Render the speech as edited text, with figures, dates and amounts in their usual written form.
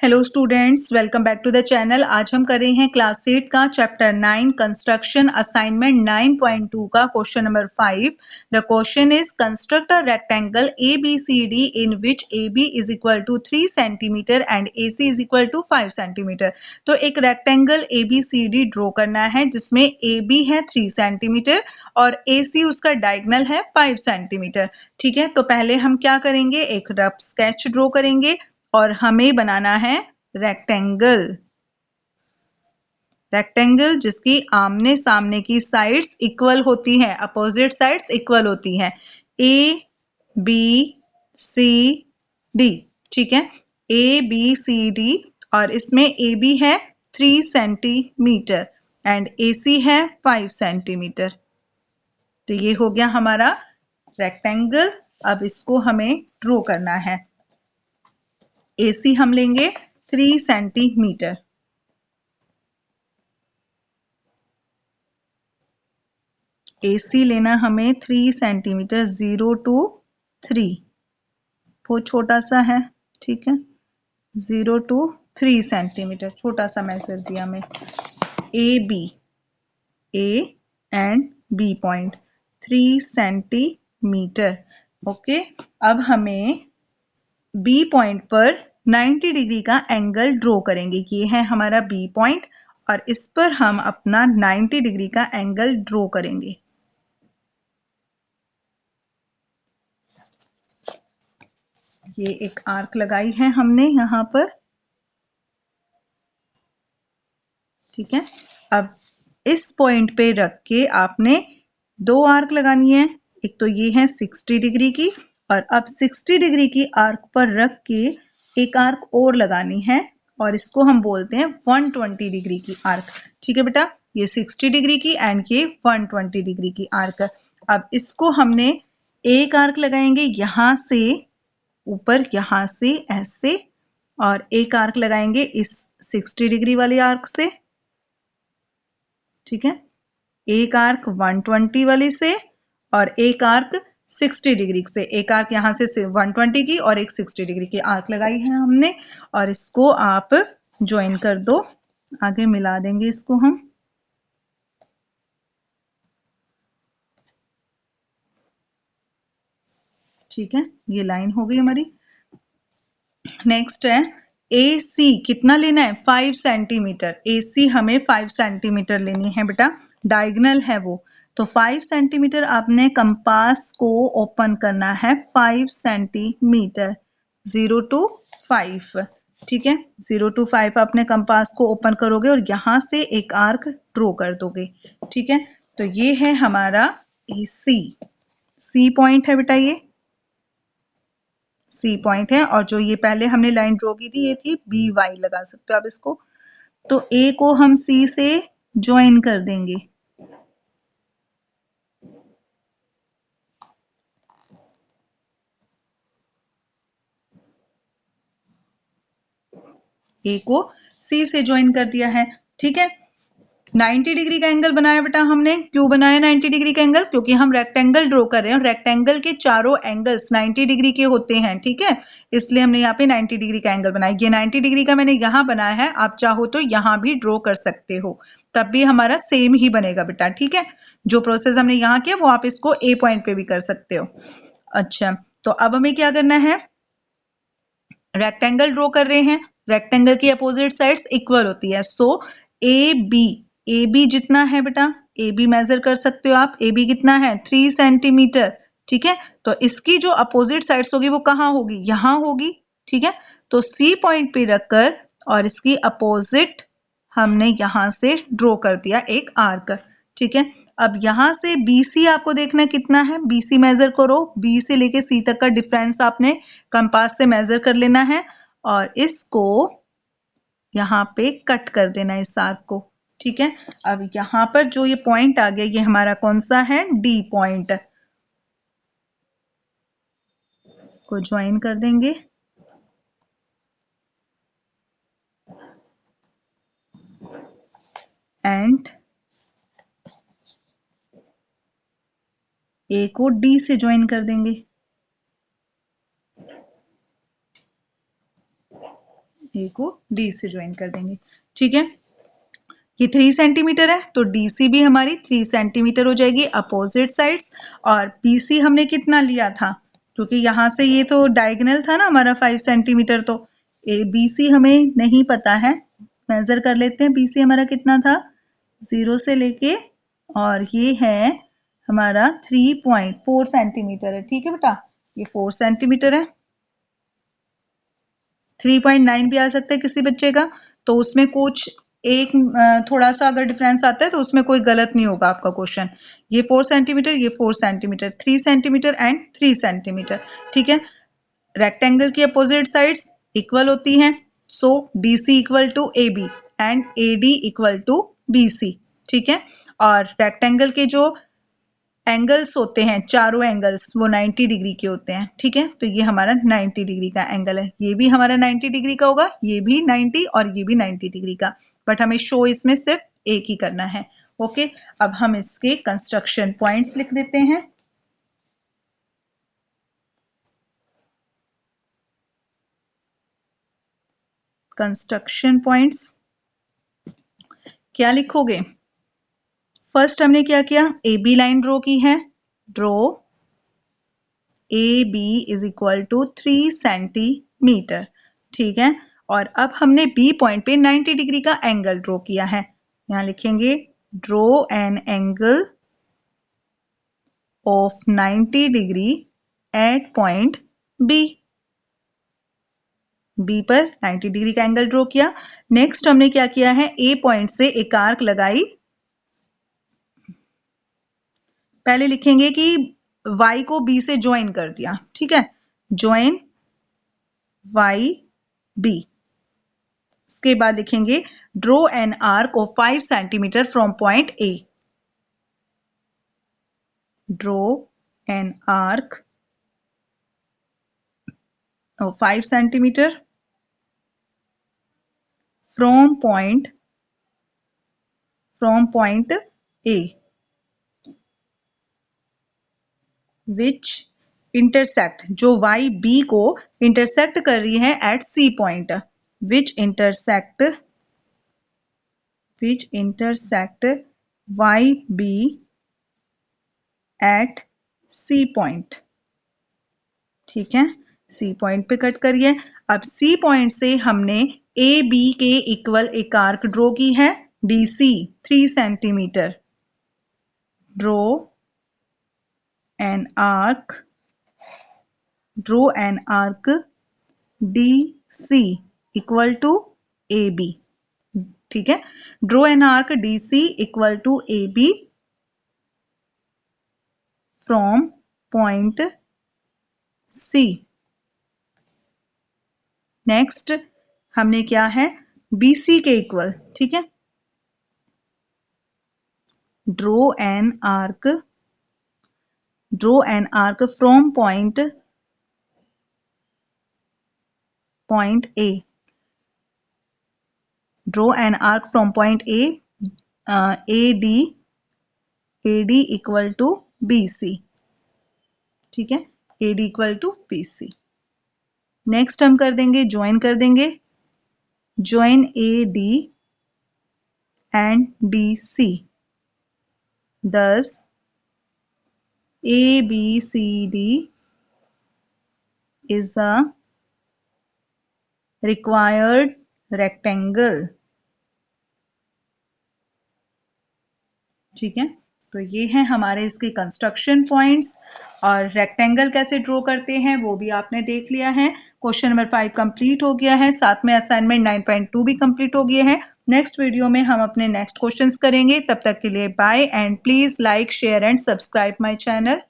Hello students, welcome back to the channel. आज हम कर रहे हैं क्लास 8 का चैप्टर 9 कंस्ट्रक्शन असाइनमेंट 9.2 का question number 5। The question is construct a rectangle ABCD in which AB is equal to 3 centimetre and AC is equal to 5 centimetre. तो एक rectangle ABCD draw करना है जिसमें AB है 3 सेंटीमीटर और AC उसका diagonal है 5 सेंटीमीटर। ठीक है, तो पहले हम क्या करेंगे, एक रफ स्केच ड्रॉ करेंगे और हमें बनाना है रेक्टेंगल। रेक्टेंगल जिसकी आमने सामने की साइड्स इक्वल होती हैं, अपोजिट साइड्स इक्वल होती हैं। ए बी सी डी, ठीक है, ए बी सी डी, और इसमें ए बी है 3 सेंटीमीटर एंड ए सी है 5 सेंटीमीटर। तो ये हो गया हमारा रेक्टेंगल। अब इसको हमें ड्रॉ करना है। AC हम लेंगे 3 सेंटीमीटर। AC लेना हमें 3 सेंटीमीटर, 0 to 3 बहुत छोटा सा है, ठीक है, 0 to 3 सेंटीमीटर छोटा सा मेजर दिया मैं। AB, A and B point 3 centimetre. Okay, अब हमें B पॉइंट पर 90 डिग्री का एंगल ड्रॉ करेंगे। ये है हमारा B पॉइंट और इस पर हम अपना 90 डिग्री का एंगल ड्रॉ करेंगे। ये एक आर्क लगाई है हमने यहाँ पर, ठीक है। अब इस पॉइंट पे रख के आपने 2 आर्क लगानी है। एक तो ये है 60 डिग्री की, और अब 60 डिग्री की आर्क पर रख के एक आर्क और लगानी है और इसको हम बोलते हैं 120 डिग्री की आर्क। ठीक है बेटा, ये 60 डिग्री की एंड ये 120 डिग्री की आर्क। अब इसको हमने एक आर्क लगाएंगे यहां से ऊपर, यहां से ऐसे, और एक आर्क लगाएंगे इस 60 डिग्री वाले आर्क से, ठीक है, एक आर्क 120 वाली से और एक आर्क 60 डिग्री से। एक आर्क यहां से 120 की और एक 60 डिग्री की आर्क लगाई है हमने, और इसको आप ज्वाइन कर दो। आगे मिला देंगे इसको हम। ठीक है, ये लाइन हो गई हमारी। नेक्स्ट है AC, कितना लेना है, 5 सेंटीमीटर। AC हमें 5 सेंटीमीटर लेनी है बेटा, डायगोनल है वो। तो 5 सेंटीमीटर आपने कंपास को ओपन करना है 5 सेंटीमीटर, 0 to 5। ठीक है, 0 to 5 आपने कंपास को ओपन करोगे और यहां से एक आर्क ड्रॉ कर दोगे। ठीक है, तो ये है हमारा AC। C पॉइंट है बेटा, ये C पॉइंट है, और जो ये पहले हमने लाइन ड्रॉ की थी ये थी BY, लगा सकते हो आप इसको। तो A को हम C से ज्वाइन कर देंगे। A को C से ज्वाइन कर दिया है। ठीक है, 90 डिग्री का एंगल बनाया बेटा हमने। क्यों बनाया 90 डिग्री का एंगल, क्योंकि हम रेक्टेंगल ड्रॉ कर रहे हैं। रेक्टेंगल के चारों एंगल्स 90 डिग्री के होते हैं, ठीक है, इसलिए हमने यहाँ पे 90 डिग्री का एंगल बनाया। ये 90 डिग्री का मैंने यहाँ बनाया है, आप चाहो तो यहाँ भी ड्रॉ कर सकते हो, तब भी हमारा सेम ही बनेगा बेटा। ठीक है, जो प्रोसेस हमने यहाँ किया वो आप इसको A पॉइंट पे भी कर सकते हो। अच्छा, तो अब हमें क्या करना है, रेक्टेंगल ड्रॉ कर रहे हैं। रेक्टेंगल की अपोजिट साइड्स इक्वल होती है। सो ए बी जितना है बेटा, ए बी मेजर कर सकते हो आप। ए बी कितना है, 3 सेंटीमीटर। ठीक है, तो इसकी जो अपोजिट साइड्स होगी वो कहाँ होगी, यहां होगी। ठीक है, तो सी पॉइंट पे रखकर और इसकी अपोजिट हमने यहां से ड्रॉ कर दिया एक आर्क। ठीक है, अब यहां से BC आपको देखना कितना है, BC मेजर करो। B से लेके C तक का डिफरेंस आपने कंपास से मेजर कर लेना है और इसको यहाँ पे कट कर देना है इस आर्क को। ठीक है, अब यहाँ पर जो ये पॉइंट आ गया ये हमारा कौन सा है, D पॉइंट। इसको ज्वाइन कर देंगे एंड A को D से ज्वाइन कर देंगे। ए को डी से ज्वाइन कर देंगे। ठीक है, ये 3 सेंटीमीटर है तो डीसी भी हमारी 3 सेंटीमीटर हो जाएगी अपोजिट साइड्स। और बीसी हमने कितना लिया था, क्योंकि यहाँ से ये तो डायगोनल था ना हमारा 5 सेंटीमीटर, तो ए बीसी हमें नहीं पता है, मेजर कर लेते हैं। बीसी हमारा कितना था, 0 से लेके, और ये है हमारा 3.4 सेंटीमीटर है। ठीक है बेटा, ये 4 सेंटीमीटर है। 3.9 भी आ सकता है किसी बच्चे का, तो उसमें कुछ एक थोड़ा सा अगर डिफरेंस आता है तो उसमें कोई गलत नहीं होगा आपका क्वेश्चन। ये 4 सेंटीमीटर, ये 4 सेंटीमीटर, 3 सेंटीमीटर एंड 3 सेंटीमीटर। ठीक है, रेक्टेंगल की अपोजिट साइड्स इक्वल होती हैं, so DC equal to A B and A D equal to B C. ठीक है, और रेक्टेंगल के जो एंगल्स होते हैं, चारों एंगल्स, वो 90 डिग्री के होते हैं। ठीक है, तो ये हमारा 90 डिग्री का एंगल है, ये भी हमारा 90 डिग्री का होगा, ये भी 90 और ये भी 90 डिग्री का, बट हमें शो इसमें सिर्फ एक ही करना है। ओके, अब हम इसके कंस्ट्रक्शन पॉइंट्स लिख देते हैं। कंस्ट्रक्शन पॉइंट्स क्या लिखोगे, फर्स्ट हमने क्या किया, ए बी लाइन ड्रॉ की है, draw A B is equal to 3 centimetre. ठीक है, और अब हमने बी पॉइंट पे 90 डिग्री का एंगल ड्रॉ किया है, यहां लिखेंगे draw an angle of 90 degree at point B. B पर 90 डिग्री का एंगल ड्रॉ किया। नेक्स्ट हमने क्या किया है, ए पॉइंट से एक आर्क लगाई। पहले लिखेंगे कि y को b से ज्वाइन कर दिया। ठीक है, ज्वाइन y b। इसके बाद लिखेंगे draw an arc of 5 centimetre from point A. Draw an arc of 5 centimetre from point A which intersect, जो y b को इंटरसेक्ट कर रही है at c point, which intersect y b at c point. ठीक है, c point पे cut करिए। अब c पॉइंट से हमने ए बी के इक्वल एक आर्क ड्रॉ की है, DC 3 centimetre. Draw an arc DC equal to A B. ठीक है, draw an arc DC equal to A B from point C। Next हमने क्या है, BC के इक्वल। ठीक है, draw an arc from point A। Draw an arc from point A, AD equal to BC। ठीक है, AD equal to BC। Next हम कर देंगे, ज्वाइन कर देंगे, join AD and DC। thus ABCD is a required rectangle। ठीक है, तो ये हैं हमारे इसके कंस्ट्रक्शन पॉइंट्स, और रेक्टेंगल कैसे ड्रॉ करते हैं वो भी आपने देख लिया है। क्वेश्चन नंबर 5 कंप्लीट हो गया है, साथ में असाइनमेंट 9.2 भी कंप्लीट हो गए हैं। नेक्स्ट वीडियो में हम अपने नेक्स्ट क्वेश्चंस करेंगे, तब तक के लिए bye and please like share and subscribe my channel.